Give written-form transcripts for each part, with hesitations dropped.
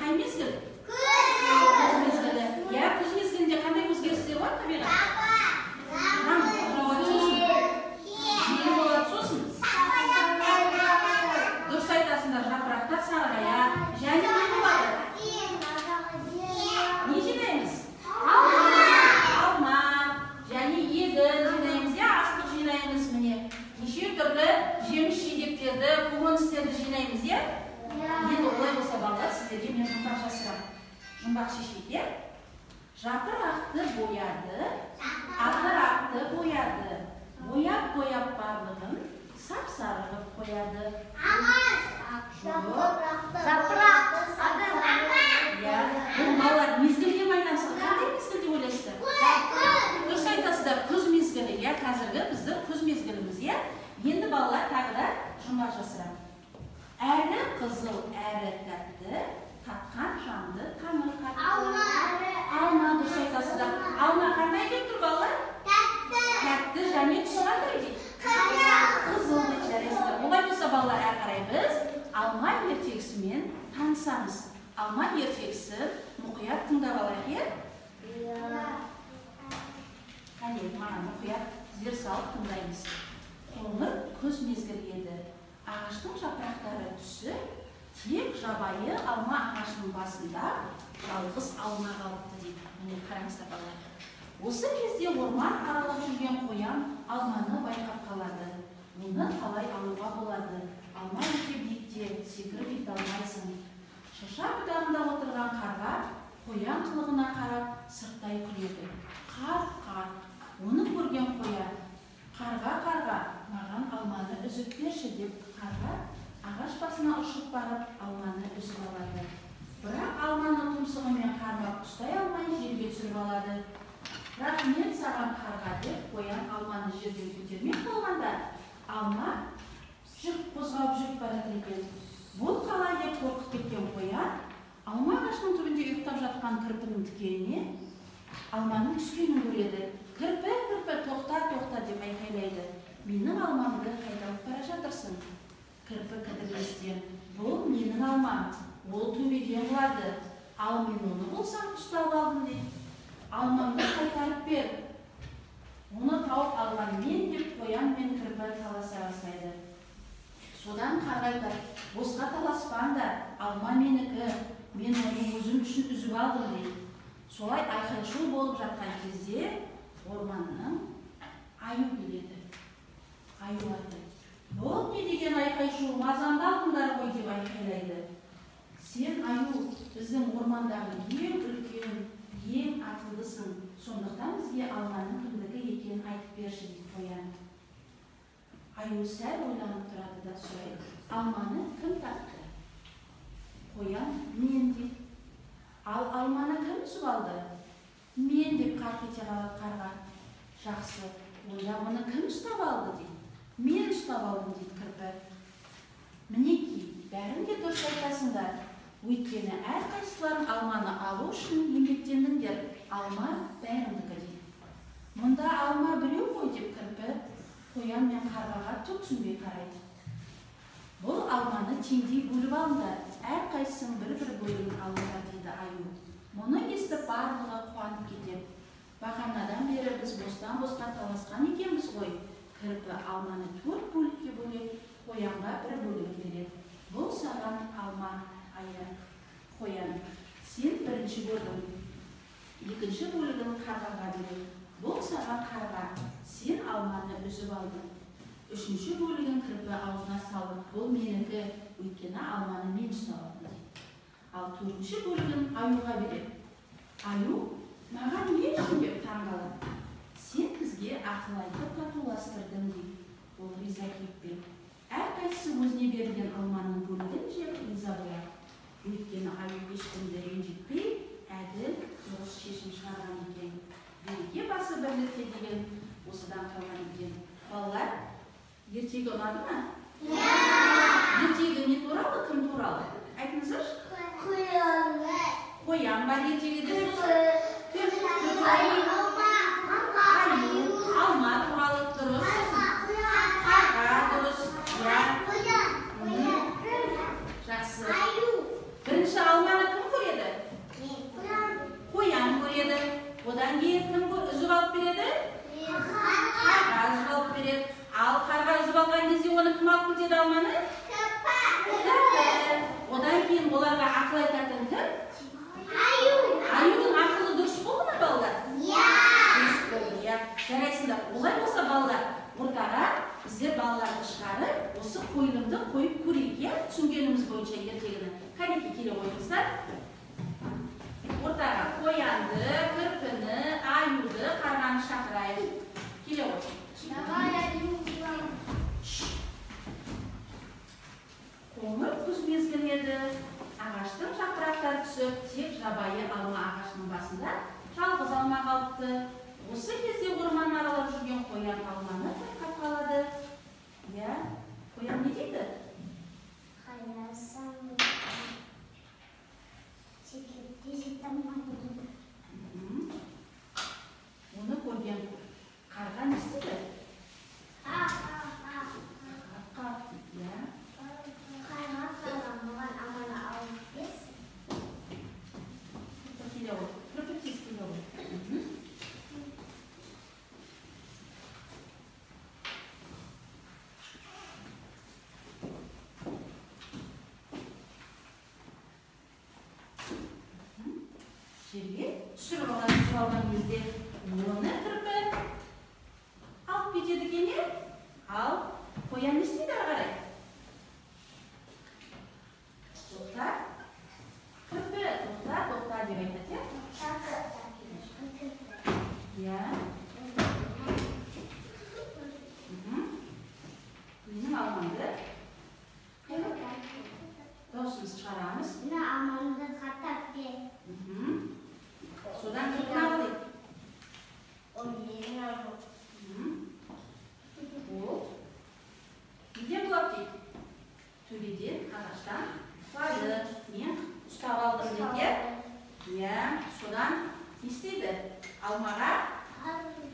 қай мезгіл? Күз мезгілі. Иә, күз мезгілінде қандай өзгерістер болады табиғатта? Жауады сосын. Жел болады сосын. Дұрыс айтасыңдар, жапырақтар сарғаяды. Және не болады? Не жинаймыз? Алма. Және егін жинаймыз, иә, астық жинаймыз, міне. Неше түрлі жеміс жидектерді, көкөністерді жинаймыз, иә? Енді олай болса балалар, сіздерге мен жұмбақ жасырамын. Жұмбақ шешейік, иә? Жапырақты бояды, ақырақты бояды. Бояп барлығын сап-сары қылып қояды. Иә, бұл балалар мезгілге байланысты. Қандай мезгілде ойлайсыздар? Дұрыс айтасыздар, күз мезгілі, иә, қазіргі біздің күз мезгіліміз, иә? Енді балалар тағы да жұмбақ жасырамын. Әрі қызыл, әрі тәтті, татқан жанды тамыр қатты. Алма, дұрыс айтасыздар. Алма қандай деп тұр балалар? Тәтті және түсі қандай дейді? Қызыл деп жарайсыздар. Олай болса балалар, әрі қарай біз алма ертегісімен танысамыз. Алма ертегісін мұқият тыңдап алайық, иә? Қане, маған мұқият зер салып тыңдаймыз. Қоңыр күз мезгілі еді. Ағаштың жапырақтары түсі, тек жабайы алма ағашының басында жалғыз алма қалыпты дейді. Міне қараңыздар балалар. Осы кезде орман аралап жүрген қоян алманы байқап қалады. Оны қалай алуға болады? Алма өте биікте, секіріп жете алмайсың. Шаша бұтағында отырған қарға қоян қылығына қарап сырттай күледі. Қарт. Оны көрген қоян, қарға, маған алманы үзіп берші деп қарға ағаш басына ұшып барып алманы үзіп алады. Бірақ алманы тұмсығымен қармап ұстай алмай жерге түсіріп алады. Рахмет саған қарға деп қоян алманы жерден көтермек болғанда, алма қозғалып жүріп барады екен. Бұл қалай деп қорқып кеткен қоян, алма ағашының түбінде ұйықтап жатқан кірпінің тікеніне алманың түскенін көреді. Кірпі, тоқта деп айқайлайды. Менің алмамды қайдалып бара жатырсың? Кірпі кідірлестен, бұл менің алмам, ол төбеден құлады. Ал мен оны болсам ұстап алдым дейді. Алмамды қайтарып бер. Оны тауып алған мен деп қоян мен кірпі таласа бастайды. Содан қарға айтады, босқа таласпаңдар, алма менікі, мен оны өзім үшін үзіп алдым дейді. Солай айқай-шу болып жатқан кезде орманның аю келеді. Аю аты. Бұл не деген айқай-шу, мазамды алдыңдар ғой деп айқайлайды. Сен аю, біздің ормандағы ең үлкен, ең ақылдысың. Сондықтан бізге алманың кімдікі екенін айтып берші дейді қоян. Аю сәл ойланып тұрады да сұрайды. Алманы кім тапты? Қоян, мен дейді. Ал алманы кім үзіп алды? Мен деп қарқ ете қалады қарға. Жақсы, онда оны кім ұстап алды дейді. Мен ұстап алдым дейді кірпі. Мінеки, бәрін де дұрыс айтасыңдар. Өйткені әрқайсыларың алманы алу үшін еңбектендіңдер. Алма бәріңдікі дейді. Мұнда алма біреу ғой деп кірпі қоян мен қарғаға түсінбей қарайды. Бұл алманы теңдей бөліп алыңдар. Әрқайсының бір-бір бөлігін алыңдар дейді аю. Мұны естіп барлығы қуанып кетеді. Бағанадан бері біз бостан-босқа таласқан екенбіз ғой. Кірпі алманы 4 бөлікке бөліп, қоянға бір бөлік береді. Бұл саған алма қоян. Сен бірінші бөлігін, екінші бөлігін қарғаға береді. Бұл саған қарға. Сен алманы үзіп алдың. Үшінші бөлігін кірпі аузына салып, бұл менікі, өйткені алманы мен ұстап алдым дейді. Ал төртінші бөлігін аюға береді. Аю, маған не үшін деп таңғалады. Сен бізге ақыл айтып татуластырдың дейді. Ол риза кейіппен. Әрқайсысы өзіне берілген алманың бөлігін жеп риза болады. Өйткені аю ешкімді ренжітпей, әділ, дұрыс шешім шығарған екен. Береке басы бірлікте деген осыдан қалған екен. Балалар, ертегі ұнады ма? Ертегі не туралы, кім туралы? Айтыңыздаршы? Қоян бар ертегіде сосын? Алма туралы дұрыс. Қарға дұрыс. Жақсы. Бірінші алманы кім көреді? иә, түсінгеніміз бойынша ертегіні. Кәнекей келе қойыңыздар. Ортаға қоянды, кірпіні, аюды, қарғаны шақырайық. Келе қой. Қоңыр күз мезгілі еді. Ағаштың жапырақтары түсіп, тек жабайы алма ағашының басында жалғыз алма қалыпты. Осы кезде орман аралап жүрген қоян алманы байқап қалады. Иә, қоян не дейді? Қарасам, секетте жетамайды. Оны көрген қарға не істеді? Иә. Маған аманы алып бес. Келе ғой. Кірпік тез келе ғой. Жерге түсіріп алған кезде оны кірпі алып кетеді екен, е? Ал қоян не істейді ары қарай? Тоқта, кірпі, тоқта деп айтады, е? Иә. Менің алмамды даусымыз шығарамыз. Мына аманды қатап бер. Содан кірпін алайық. Ол менің алып. Ол неден болады дейді? Төбеден, ағаштан құлады. Мен ұстап алдым дейді. Иә, содан не істейді? Алмаға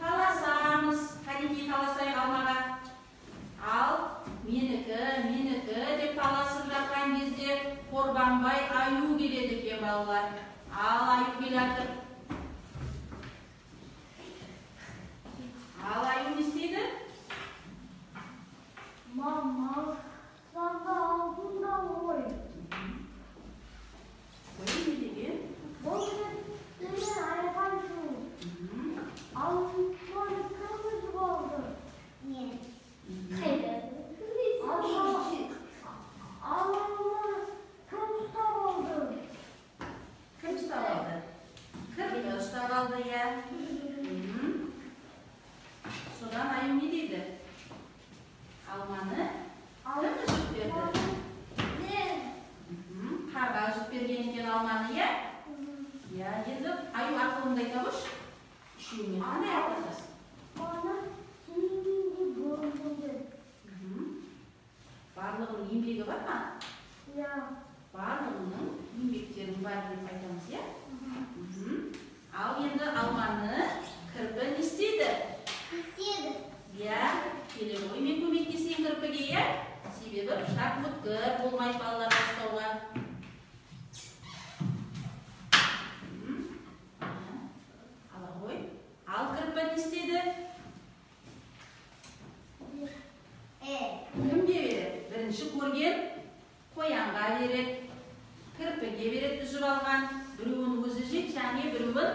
таласамыз. Кәнекей таласайық алмаға. Ал менікі деп таласып жатқан кезде Қорбанбай аю келеді екен, балалар. Ал аю келе жатыр. Ал аю не істейді? Мама, саға алдында ой. Ой, не деген? Бұл жерден айған жыл. Алманы көміз болды. Не? Қайда? Алманы кім ұстап алды? Кім ұстап алды? Кірпі ұстап алды, иә. Содан аю не дейді? Алманы кім үзіп берді? Қарға үзіп берген екен алманы, иә? Иә, енді аю ақылымды айта қойшы. Үшеуіне қандай айтасыз? Оны кейінге бөлінді. Барлығының еңбегі бар ма? Иә. Барлығының еңбектерінің бар деп айтамыз, иә? Ал енді алманы кірпі не істейді? Істеді. Иә, келе ғой, мен көмектесейін кірпіге, иә? Себебі пышақ өткір болмайды балаларға ұстауға. Ала ғой. Ал кірпі не істейді? Кімге береді? Бірінші көрген қоянға береді. Кірпіге береді үзіп алған. Біреуін өзі жейді, және біреуін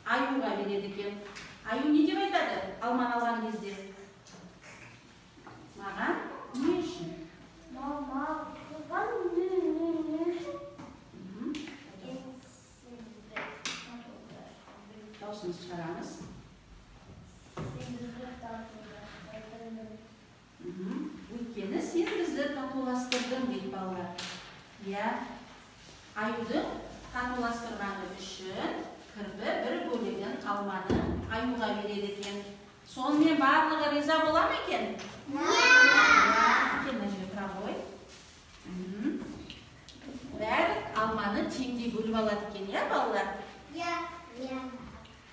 аюға береді екен. Аю не деп айтады алманы алған кезде? Маған не үшін? Мама, бұған не үшін? Даусымызды шығарамыз. Өйткені сен бізді татуластырдың дейді балалар. Иә, аюды татуластырғаны үшін кірпі бір бөлігін алманы аюға береді екен. Сонымен барлығы риза бола ма екен? Мына жерге тұра ғой. Бәрі алманы теңдей бөліп алады екен, иә балалар?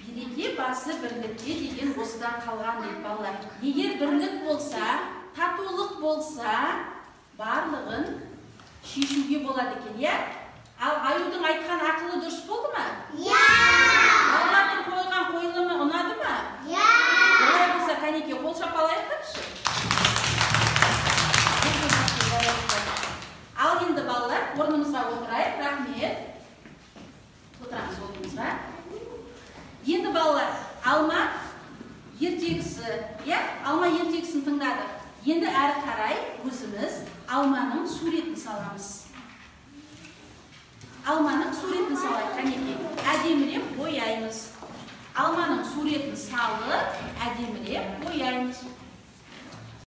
Береке басы бірлікте деген осыдан қалған дейді балалар. Егер бірлік болса, татулық болса, барлығын шешуге болады екен, иә? Ал аюдың айтқан ақылы дұрыс болды ма? Балалардың қойған қойылымы ұнады ма? Олай болса, кәнекей қол шапалайықшы. Ал енді балалар, орнымызға отырайық. Рахмет. Отырамыз орнымызға. Енді балалар, алма ертегісі, иә? Алма ертегісін тыңдадық. Енді әрі қарай өзіміз Алманың суретін саламыз. Алманың суретін салайық, кәнекей. Әдеміреп бояймыз. Алманың суретін салып, әдеміреп бояймыз.